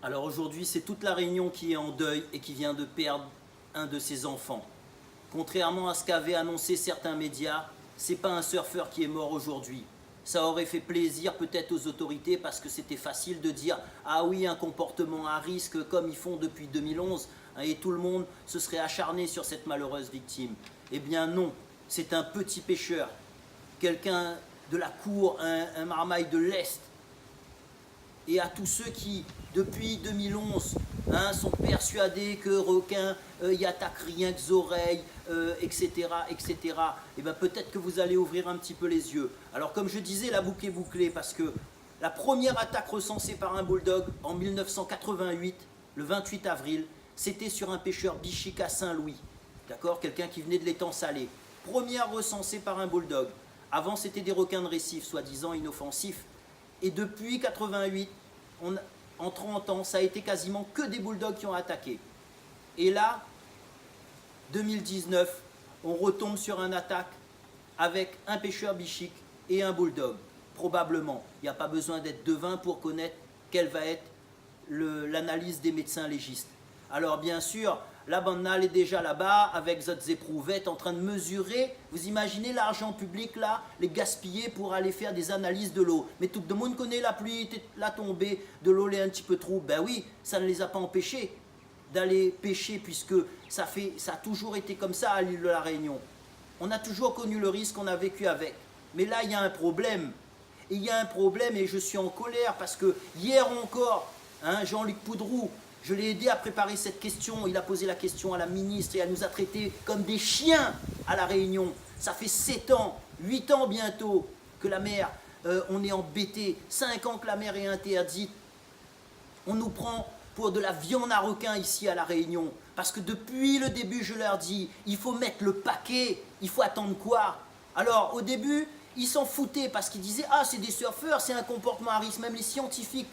Alors aujourd'hui, c'est toute la Réunion qui est en deuil et qui vient de perdre un de ses enfants. Contrairement à ce qu'avaient annoncé certains médias, c'est pas un surfeur qui est mort aujourd'hui. Ça aurait fait plaisir peut-être aux autorités parce que c'était facile de dire « Ah oui, un comportement à risque comme ils font depuis 2011 » et tout le monde se serait acharné sur cette malheureuse victime. Eh bien non, c'est un petit pêcheur, quelqu'un de la cour, un marmaille de l'Est. Et à tous ceux qui, depuis 2011, sont persuadés que requin, y attaque rien que les oreilles, etc., etc., et bien peut-être que vous allez ouvrir un petit peu les yeux. Alors comme je disais, la boucle est bouclée parce que la première attaque recensée par un bulldog en 1988, le 28 avril, c'était sur un pêcheur bichique à Saint-Louis, d'accord, quelqu'un qui venait de l'étang salé. Première recensée par un bulldog. Avant, c'était des requins de récif, soi-disant inoffensifs. Et depuis 88, en 30 ans, ça a été quasiment que des bulldogs qui ont attaqué. Et là, 2019, on retombe sur une attaque avec un pêcheur bichique et un bulldog. Probablement. Il n'y a pas besoin d'être devin pour connaître quelle va être l'analyse des médecins légistes. Alors bien sûr, la Bandal est déjà là-bas avec d'autres éprouvettes en train de mesurer. Vous imaginez l'argent public là, les gaspiller pour aller faire des analyses de l'eau. Mais tout le monde connaît la pluie, la tombée, de l'eau est un petit peu trop. Ben oui, ça ne les a pas empêchés d'aller pêcher puisque ça a toujours été comme ça à l'île de la Réunion. On a toujours connu le risque, on a vécu avec. Mais là, il y a un problème. Et il y a un problème et je suis en colère parce que hier encore, Jean-Luc Poudroux, je l'ai aidé à préparer cette question. Il a posé la question à la ministre et elle nous a traités comme des chiens à la Réunion. Ça fait 7 ans, 8 ans bientôt que la mer, on est embêté. 5 ans que la mer est interdite. On nous prend pour de la viande à requin ici à la Réunion. Parce que depuis le début, je leur dis, il faut mettre le paquet. Il faut attendre quoi? Alors au début, ils s'en foutaient parce qu'ils disaient, ah c'est des surfeurs, c'est un comportement à risque. Même les scientifiques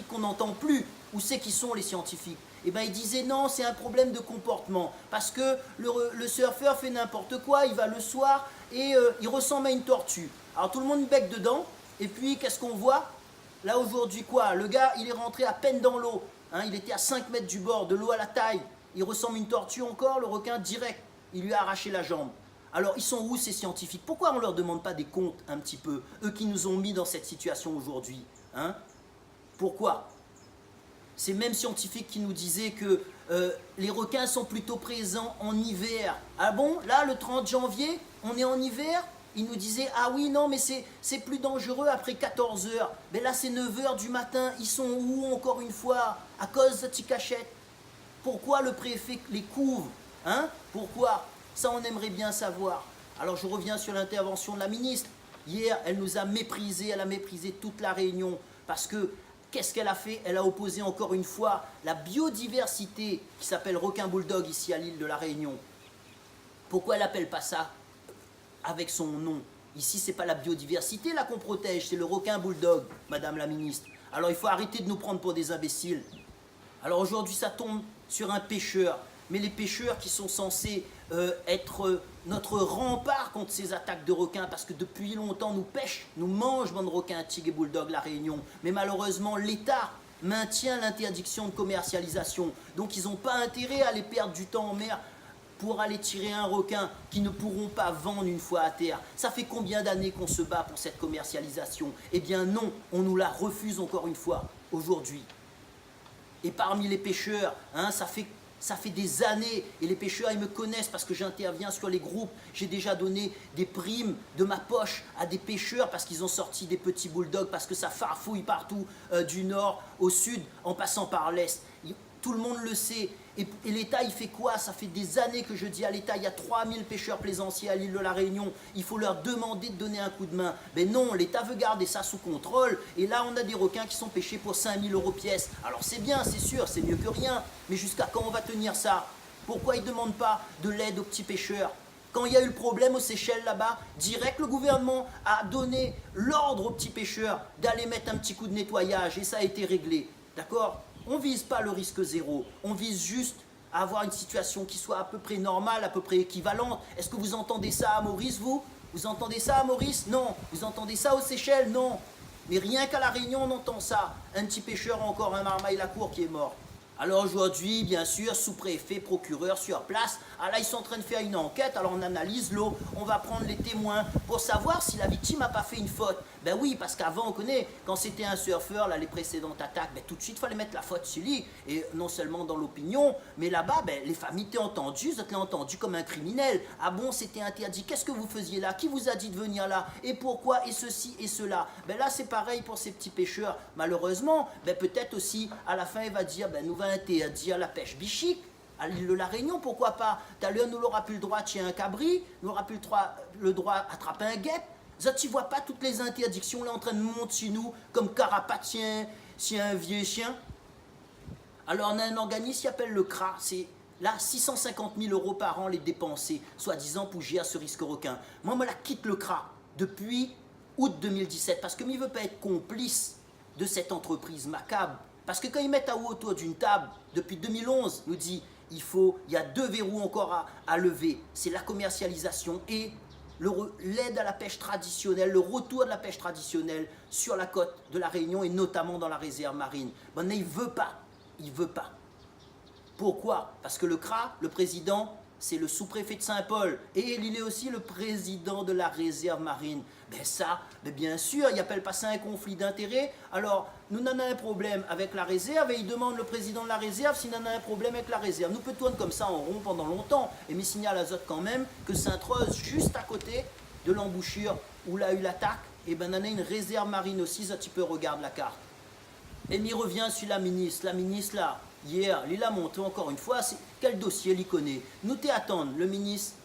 qu'on n'entend plus, où c'est qu'ils sont les scientifiques? Eh bien ils disaient non, c'est un problème de comportement, parce que le surfeur fait n'importe quoi, il va le soir et il ressemble à une tortue. Alors tout le monde bec dedans, et puis qu'est-ce qu'on voit? Là aujourd'hui quoi? Le gars il est rentré à peine dans l'eau, il était à 5 mètres du bord, de l'eau à la taille, il ressemble à une tortue encore, le requin direct, il lui a arraché la jambe. Alors ils sont où ces scientifiques? Pourquoi on ne leur demande pas des comptes un petit peu, eux qui nous ont mis dans cette situation aujourd'hui? Pourquoi? Ces mêmes scientifiques qui nous disaient que les requins sont plutôt présents en hiver. Ah bon? Là, le 30 janvier, on est en hiver? Ils nous disaient, ah oui, non, mais c'est plus dangereux après 14 heures. Mais là, c'est 9 heures du matin. Ils sont où, encore une fois? À cause de Ticachette. Pourquoi le préfet les couvre? Pourquoi? Ça, on aimerait bien savoir. Alors, je reviens sur l'intervention de la ministre. Hier, elle nous a méprisés, elle a méprisé toute la Réunion. Parce que, qu'est-ce qu'elle a fait? Elle a opposé encore une fois la biodiversité qui s'appelle requin bulldog ici à l'île de la Réunion. Pourquoi elle n'appelle pas ça avec son nom? Ici, ce n'est pas la biodiversité là qu'on protège, c'est le requin bulldog, Madame la ministre. Alors il faut arrêter de nous prendre pour des imbéciles. Alors aujourd'hui, ça tombe sur un pêcheur. Mais les pêcheurs qui sont censés être notre rempart contre ces attaques de requins, parce que depuis longtemps nous pêchent, nous mangent bande de requins, tigres et bulldogs la Réunion. Mais malheureusement l'État maintient l'interdiction de commercialisation. Donc ils n'ont pas intérêt à aller perdre du temps en mer pour aller tirer un requin qu'ils ne pourront pas vendre une fois à terre. Ça fait combien d'années qu'on se bat pour cette commercialisation? Eh bien non, on nous la refuse encore une fois aujourd'hui. Et parmi les pêcheurs, ça fait des années, et les pêcheurs ils me connaissent parce que j'interviens sur les groupes, j'ai déjà donné des primes de ma poche à des pêcheurs parce qu'ils ont sorti des petits bulldogs, parce que ça farfouille partout du nord au sud en passant par l'est. Tout le monde le sait. Et l'État, il fait quoi? Ça fait des années que je dis à l'État, il y a 3000 pêcheurs plaisanciers à l'île de la Réunion, il faut leur demander de donner un coup de main. Mais non, l'État veut garder ça sous contrôle, et là on a des requins qui sont pêchés pour 5000 € pièce. Alors c'est bien, c'est sûr, c'est mieux que rien, mais jusqu'à quand on va tenir ça? Pourquoi ils ne demandent pas de l'aide aux petits pêcheurs? Quand il y a eu le problème aux Seychelles là-bas, direct le gouvernement a donné l'ordre aux petits pêcheurs d'aller mettre un petit coup de nettoyage, et ça a été réglé. D'accord? On ne vise pas le risque zéro, on vise juste à avoir une situation qui soit à peu près normale, à peu près équivalente. Est-ce que vous entendez ça à Maurice, vous? Vous entendez ça à Maurice? Non. Vous entendez ça aux Seychelles? Non. Mais rien qu'à La Réunion, on entend ça. Un petit pêcheur, encore un marmaille-la-cour qui est mort. Alors aujourd'hui, bien sûr, sous-préfet, procureur sur place, ah là ils sont en train de faire une enquête, alors on analyse l'eau, on va prendre les témoins pour savoir si la victime n'a pas fait une faute. Ben oui, parce qu'avant on connaît, quand c'était un surfeur, là les précédentes attaques, ben tout de suite il fallait mettre la faute sur lui, et non seulement dans l'opinion, mais là-bas, ben, les familles t'ont entendu, vous êtes entendu comme un criminel. Ah bon, c'était interdit, qu'est-ce que vous faisiez là? Qui vous a dit de venir là? Et pourquoi? Et ceci et cela. Ben là c'est pareil pour ces petits pêcheurs, malheureusement, ben peut-être aussi, à la fin il va dire, ben nous va interdire la pêche bichique à l'île de la Réunion, pourquoi pas? Tout à l'heure, nous n'aura plus le droit de tuer un cabri, nous n'aura plus le droit d'attraper un guêpe. Ça, tu vois pas toutes les interdictions là en train de monter sur nous comme carapatien, si un vieux chien. Alors, on a un organisme qui s'appelle le CRA, c'est là 650 000 € par an les dépenser, soi-disant pour gérer ce risque requin. Moi, je la quitte le CRA depuis août 2017 parce que je ne veux pas être complice de cette entreprise macabre. Parce que quand ils mettent à haut autour d'une table, depuis 2011, nous dit il y a 2 verrous encore à lever. C'est la commercialisation et l'aide à la pêche traditionnelle, le retour de la pêche traditionnelle sur la côte de la Réunion et notamment dans la réserve marine. Bon, il ne veut pas. Il ne veut pas. Pourquoi? Parce que le CRA, le président, c'est le sous-préfet de Saint-Paul et il est aussi le président de la réserve marine. Ben ça, ben bien sûr, il appelle pas ça un conflit d'intérêts. Alors, nous n'en avons un problème avec la réserve et il demande le président de la réserve s'il en a un problème avec la réserve. Nous peut tourner comme ça en rond pendant longtemps. Et mais signale à Zot quand même que Sainte-Rose, juste à côté de l'embouchure où il a eu l'attaque, et ben on a une réserve marine aussi, Zot tu peux regarder la carte. Et m'y revient sur la ministre là, hier, il a monté encore une fois, quel dossier il connaît. Nous t'attendons, le ministre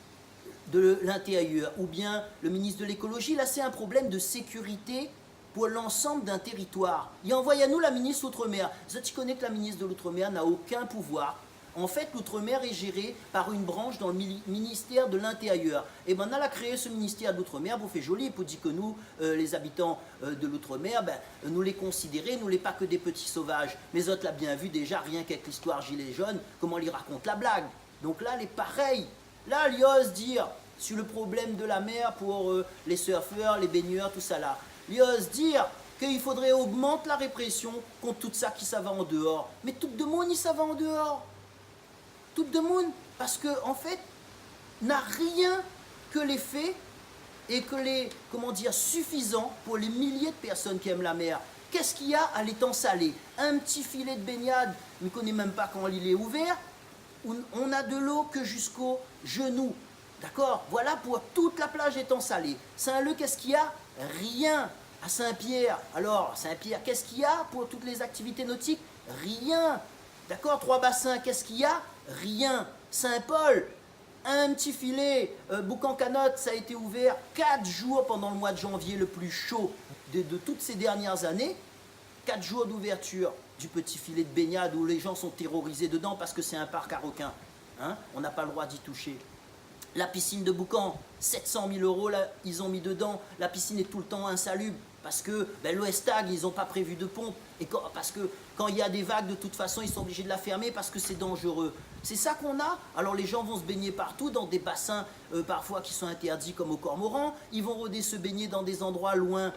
de l'Intérieur ou bien le ministre de l'Écologie, là c'est un problème de sécurité pour l'ensemble d'un territoire. Il envoie à nous la ministre de l'Outre-mer. Tu connais que la ministre de l'Outre-mer n'a aucun pouvoir. En fait, l'Outre-mer est géré par une branche dans le ministère de l'Intérieur. Et ben, on a créé ce ministère de l'Outre-mer pour faire joli, pour dire que nous, les habitants de l'Outre-mer, ben, nous les considérer, nous les pas que des petits sauvages. Mais autres l'a bien vu déjà, rien qu'avec l'histoire Gilets jaunes, comment il raconte la blague. Donc là, elle est pareille. Là, il ose dire sur le problème de la mer pour les surfeurs, les baigneurs, tout ça là. Il ose dire qu'il faudrait augmenter la répression contre tout ça qui ça va en dehors. Mais tout le monde, ça va en dehors. Tout le monde, parce que en fait, n'a rien que les faits et que les, comment dire, suffisants pour les milliers de personnes qui aiment la mer. Qu'est-ce qu'il y a à l'étang salé? Un petit filet de baignade, on ne connaît même pas quand il est ouvert, on a de l'eau que jusqu'au genou. D'accord? Voilà pour toute la plage étang salé. Saint-Leu, qu'est-ce qu'il y a? Rien. À Saint-Pierre, alors, Saint-Pierre, qu'est-ce qu'il y a pour toutes les activités nautiques? Rien. D'accord? Trois-Bassins, qu'est-ce qu'il y a? Rien. Saint-Paul, un petit filet. Boucan-Canotte, ça a été ouvert 4 jours pendant le mois de janvier, le plus chaud de toutes ces dernières années. 4 jours d'ouverture du petit filet de baignade où les gens sont terrorisés dedans parce que c'est un parc à requins. Hein? On n'a pas le droit d'y toucher. La piscine de Boucan, 700 000 € là, ils ont mis dedans. La piscine est tout le temps insalubre parce que ben, l'Ouestag, ils n'ont pas prévu de pompe. Et parce que quand il y a des vagues, de toute façon, ils sont obligés de la fermer parce que c'est dangereux. C'est ça qu'on a. Alors les gens vont se baigner partout, dans des bassins parfois qui sont interdits comme au Cormoran. Ils vont rôder se baigner dans des endroits loin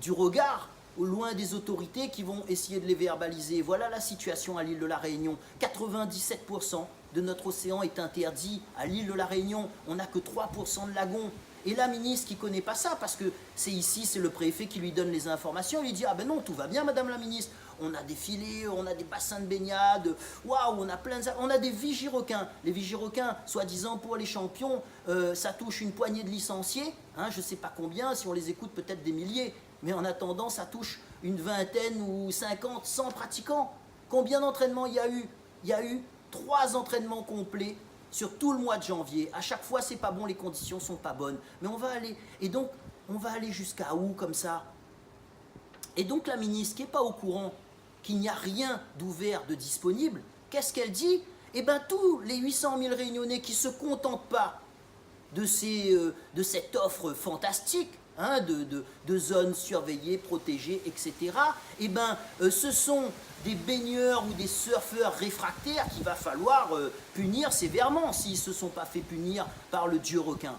du regard, ou loin des autorités qui vont essayer de les verbaliser. Voilà la situation à l'île de la Réunion. 97% de notre océan est interdit à l'île de la Réunion. On n'a que 3% de lagons. Et la ministre qui ne connaît pas ça, parce que c'est ici, c'est le préfet qui lui donne les informations, il lui dit « Ah ben non, tout va bien, madame la ministre. On a des filets, on a des bassins de baignade, waouh, on a plein de... On a des vigirequins. Les vigirequins, soi-disant pour les champions, ça touche une poignée de licenciés. Hein, je ne sais pas combien, si on les écoute, peut-être des milliers. Mais en attendant, ça touche une vingtaine ou 50, 100 pratiquants. Combien d'entraînements il y a eu? Il y a eu 3 entraînements complets sur tout le mois de janvier. À chaque fois, c'est pas bon, les conditions sont pas bonnes. Mais on va aller, et donc, on va aller jusqu'à où comme ça? Et donc la ministre qui n'est pas au courant qu'il n'y a rien d'ouvert, de disponible, qu'est-ce qu'elle dit? Eh bien, tous les 800 000 Réunionnais qui ne se contentent pas de cette offre fantastique, hein, de zones surveillées, protégées, etc., eh ben, ce sont des baigneurs ou des surfeurs réfractaires qu'il va falloir punir sévèrement s'ils ne se sont pas fait punir par le dieu requin.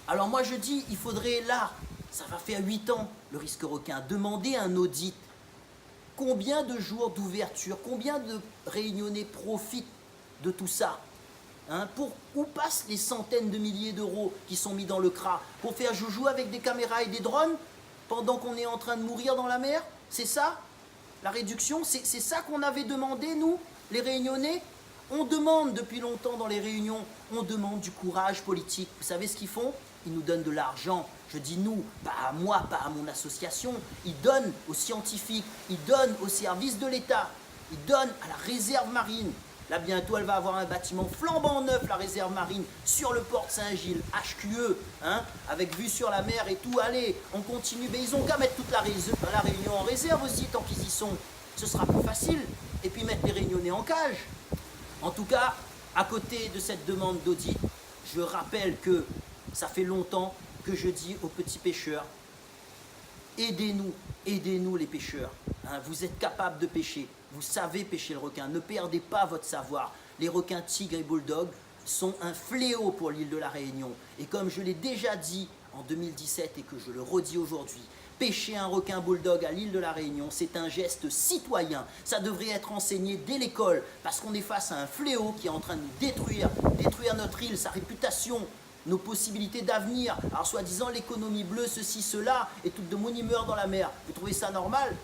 Alors moi je dis, il faudrait là, Ça va faire 8 ans, le risque requin. Demandez un audit. Combien de jours d'ouverture, combien de réunionnais profitent de tout ça, hein? Où passent les centaines de milliers d'euros qui sont mis dans le CRA? Pour faire joujou avec des caméras et des drones pendant qu'on est en train de mourir dans la mer? C'est ça la réduction? C'est ça qu'on avait demandé, nous, les Réunionnais? On demande depuis longtemps dans les réunions, on demande du courage politique. Vous savez ce qu'ils font? Ils nous donnent de l'argent. Je dis nous, pas à moi, pas à mon association. Ils donnent aux scientifiques, ils donnent aux services de l'État, ils donnent à la réserve marine. Là, bientôt, elle va avoir un bâtiment flambant neuf, la réserve marine, sur le port de Saint-Gilles, HQE, hein, avec vue sur la mer et tout. Allez, on continue. Mais ils ont qu'à mettre toute la Réunion en réserve aussi, tant qu'ils y sont. Ce sera plus facile. Et puis mettre les Réunionnais en cage. En tout cas, à côté de cette demande d'audit, je rappelle que ça fait longtemps que je dis aux petits pêcheurs, aidez-nous, aidez-nous les pêcheurs. Hein, vous êtes capables de pêcher, vous savez pêcher le requin, ne perdez pas votre savoir. Les requins tigres et bulldogs sont un fléau pour l'île de la Réunion. Et comme je l'ai déjà dit en 2017 et que je le redis aujourd'hui, pêcher un requin bulldog à l'île de la Réunion, c'est un geste citoyen. Ça devrait être enseigné dès l'école, parce qu'on est face à un fléau qui est en train de nous détruire notre île, sa réputation, nos possibilités d'avenir. Alors soi-disant l'économie bleue, ceci, cela, et toutes de monimeurs dans la mer. Vous trouvez ça normal?